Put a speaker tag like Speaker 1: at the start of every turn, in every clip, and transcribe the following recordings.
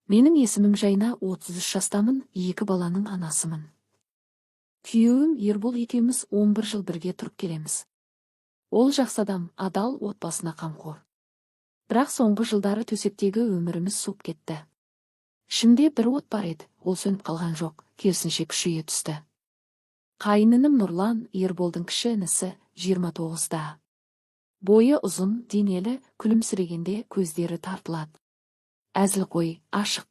Speaker 1: Менің есімім Жайна, 33 жастамын, 2 баланың анасымын. Күйеуім Ербол екеуміз 11 жыл бірге тұрып келеміз. Ол жақсы адам, адал, отбасына қамқор. Бірақ соңғы жылдары төсектегі өміріміз суып кетті. Ішімде бір от бар еді, ол сөніп қалған жоқ, керісінше күшейе түсті. Қайынінім Нұрлан, Ерболдың кіші інісі, 29-да. Бойы ұзын, денелі, күлімсірегенде көздері тартылады. Әзілқой, ашық.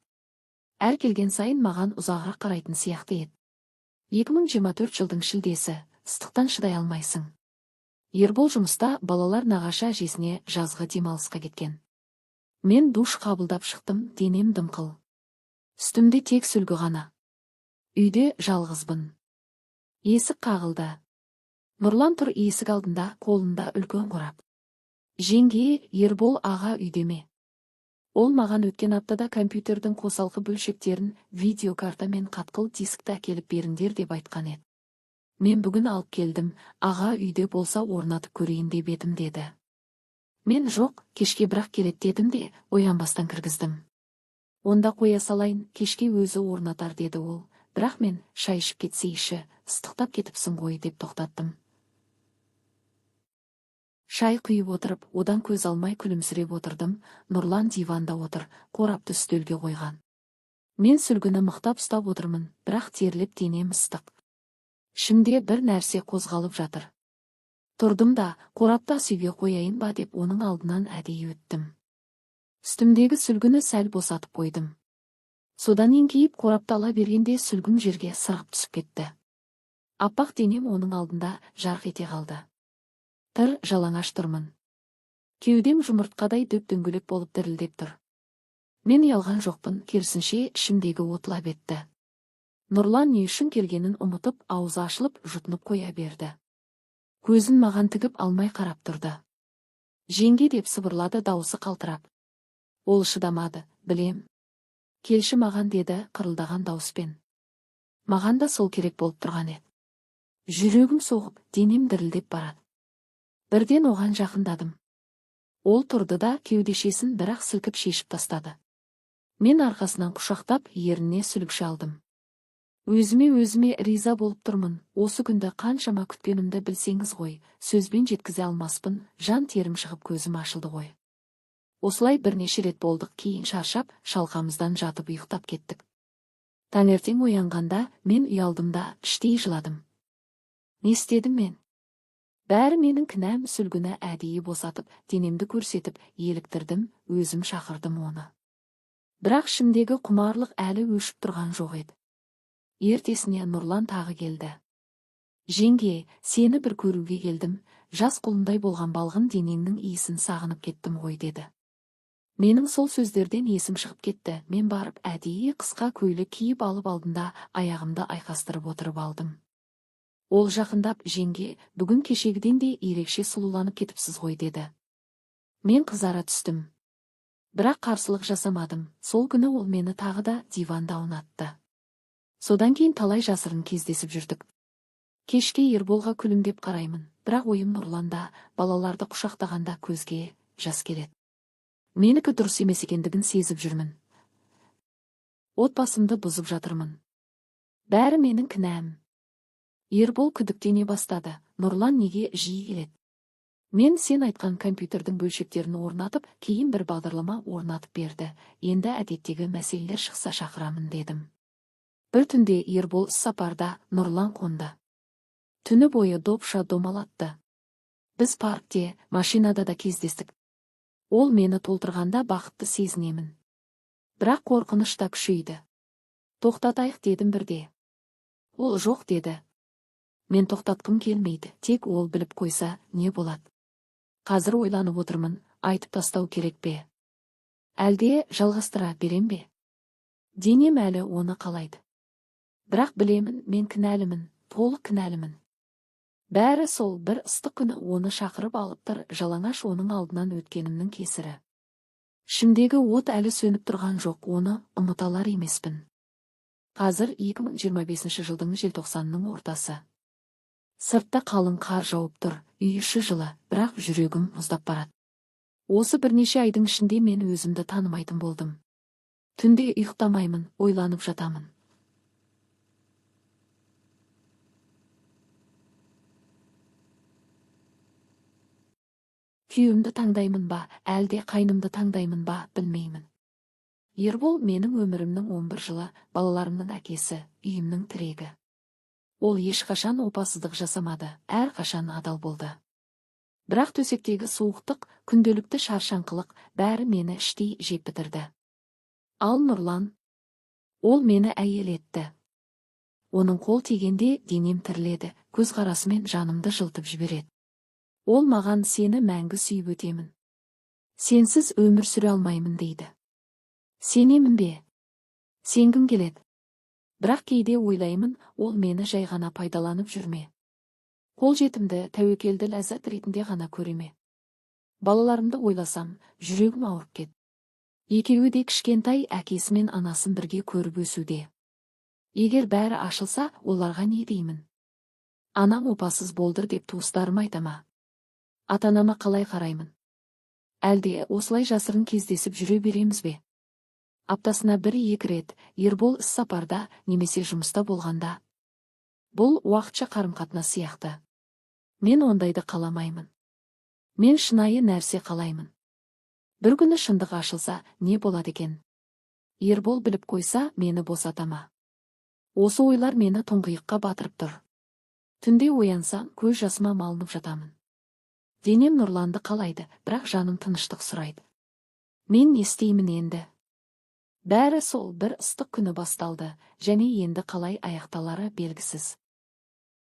Speaker 1: Әр келген сайын маған ұзағырақ қарайтын сияқты еді. 2024 жылдың шілдесі, ыстықтан шыдай алмайсың. Ербол жұмыста, балалар нағашы әжесіне жазғы демалысқа кеткен. Мен душ қабылдап шықтым, денем дымқыл. Үстімде тек сүлгі ғана. Үйде жалғызбын. Есік қағылды. Нұрлан тұр есік алдында, қолында үлкен қорап. Жеңге, Ербол аға үйде ме? Ол маған өткен аптада компьютердің қосалқы бөлшектерін видеокарта мен қатқыл дискті әкеліп беріңдер деп айтқан еді. Мен бүгін алып келдім, аға үйде болса орнатып көрейін деп едім деді. Мен жоқ, кешке бірақ келет дедім де, оянбастан кіргіздім. Онда қоя салайын, кешке өзі орнатар деді ол, бірақ мен шай ішіп кетсейші, ыстықтап кетіпсің ғой деп тоқтаттым. Шай құйып отырып, одан көз алмай күлімсіреп отырдым. Нұрлан диванда отыр, қорапты үстелге қойған. Мен сүлгіні мықтап ұстап отырмын, бірақ терлеп денем ыстық. Ішімде бір нәрсе қозғалып жатыр. Тұрдым да, қорапты асүйге қояйын ба деп оның алдынан әдейі өттім. Үстімдегі сүлгіні сәл босатып қойдым. Содан еңкейіп қорапты ала бергенде сүлгім жерге сырғып түсіп кетті. Аппақ денем оның алдында жарқ ете қалды. Тыр жалаңаш тұрмын. Кеудем жұмыртқадай дөп-дөңгелек болып дірілдеп тұр. Мен ұялған жоқпын, керісінше ішімдегі отлап етті. Нұрлан не үшін келгенін ұмытып, аузы ашылып, жұтынып қоя берді. Көзін маған тігіп алмай қарап тұрды. Жеңге деп сыбырлады, дауысы қалтырап. Ол шыдамады, білем. Келші маған деді қырылдаған дауыспен. Маған да сол керек болып тұрған еді. Жүрегім соғып, денем дірілдеп барады. Бірден оған жақындадым. Ол тұрды да кеудешесін бірақ сілкіп шешіп тастады. Мен арқасынан құшақтап, ерініне сүлікші алдым. Өзіме риза болып тұрмын. Осы күнді қаншама күткенімді білсеңіз ғой, сөзбен жеткізе алмаспын, жан терім шығып көзім ашылды ғой. Осылай бірнеше рет болдық, кейін шаршап, шалқамыздан жатып ұйықтап кеттік. Таңертең оянғанда мен ұялдым да, іштей жыладым. Не істедім мен? Бәрі менің кінәм. Сүлгіні әдейі босатып, денемді көрсетіп, еліктірдім, өзім шақырдым оны. Бірақ ішімдегі құмарлық әлі өшіп тұрған жоқ еді. Ертесіне Нұрлан тағы келді. Жеңге, сені бір көруге келдім, жас құлындай болған балғын денеңнің иісін сағынып кеттім ғой деді. Менің сол сөздерден есім шығып кетті. Мен барып әдейі қысқа көйлек киіп алып алдында аяғымды айқастырып отырып алдым. Ол жақындап, жеңге, бүгін кешегіден де ерекше сұлуланып кетіпсіз ғой деді. Мен қызара түстім. Бірақ қарсылық жасамадым. Сол күні ол мені тағы да диванда ұнатты. Содан кейін талай жасырын кездесіп жүрдік. Кешке Ерболға күлімдеп қараймын, бірақ ойым Нұрланда, балаларды құшақтағанда көзге жас келеді. Менікі дұрыс емес екендігін сезіп жүрмін. Отбасымды бұзып жатырмын. Бәрі менің кінәм. Ербол күдіктене бастады. Нұрлан неге жиі келеді? Мен сен айтқан компьютердің бөлшектерін орнатып, кейін бір бағдарлама орнатып берді. Енді әдеттегі мәселелер шықса шақырамын дедім. Бір түнде Ербол сапарда, Нұрлан қонды. Түні бойы допша домалатты. Біз паркте, машинада да кездестік. Ол мені толтырғанда бақытты сезінемін. Бірақ қорқыныш та күшейді. Тоқтатайық дедім бірде. Ол жоқ деді. Мен тоқтатқым келмейді, тек ол біліп қойса не болады. Қазір ойланып отырмын, айтып тастау керек пе? Әлде жалғастыра берем бе? Денем әлі оны қалайды. Бірақ білемін, мен кінәлімін, толық кінәлімін. Бәрі сол бір ыстық күні оны шақырып алып тұр, жалаңаш оның алдынан өткенімнің кесірі. Ішімдегі от әлі сөніп тұрған жоқ, оны ұмыталар емеспін. Қазір 2025 жылдың желтоқсанның ортасы. Сыртта қалың қар жауып тұр, үй іші жылы, бірақ жүрегім мұздап барады. Осы бірнеше айдың ішінде мен өзімді танымайтын болдым. Түнде ұйықтамаймын, ойланып жатамын. Күйеуімді таңдаймын ба, әлде қайнымды таңдаймын ба, білмеймін. Ербол менің өмірімнің 11 жылы, балаларымның әкесі, үйімнің тірегі. Ол ешқашан опасыздық жасамады, әрқашан адал болды. Бірақ төсектегі суықтық, күнделікті шаршаңқылық бәрі мені іштей жеп бітірді. Ал Нұрлан, ол мені әйел етті. Оның қол тигенде денем тіріледі, көзқарасымен жанымды жылтып жібереді. Ол маған сені мәңгі сүйіп өтемін. Сенсіз өмір сүре алмаймын дейді. Сенемін бе? Сенгім келеді. Бірақ кейде ойлаймын, ол мені жай ғана пайдаланып жүрме. Қолжетімді, тәуекелді ләззат ретінде ғана көреме. Балаларымды ойласам, жүрегім ауырып кет. Екеуі де кішкентай әкесі мен анасын бірге көріп өсуде. Егер бәрі ашылса, оларға не деймін? Анам опасыз болдыр деп туыстарым айтама. Ата-анама қалай қараймын? Әлде осылай жасырын кездесіп жүре береміз бе? Аптасына 1-2 рет, Ербол іс сапарда немесе жұмыста болғанда. Бұл уақытша қарым-қатынас сияқты. Мен ондайды қаламаймын. Мен шынайы нәрсе қалаймын. Бір күні шындық ашылса, не болады екен? Ербол біліп қойса, мені босатама. Осы ойлар мені тұңғиыққа батырып тұр. Түнде оянсам, көз жасыма малынып жатамын. Денем Нұрланды қалайды, бірақ жаным тыныштық сұрайды. Мен не істеймін енді? Бәрі сол бір ыстық күні басталды, және енді қалай аяқталары белгісіз.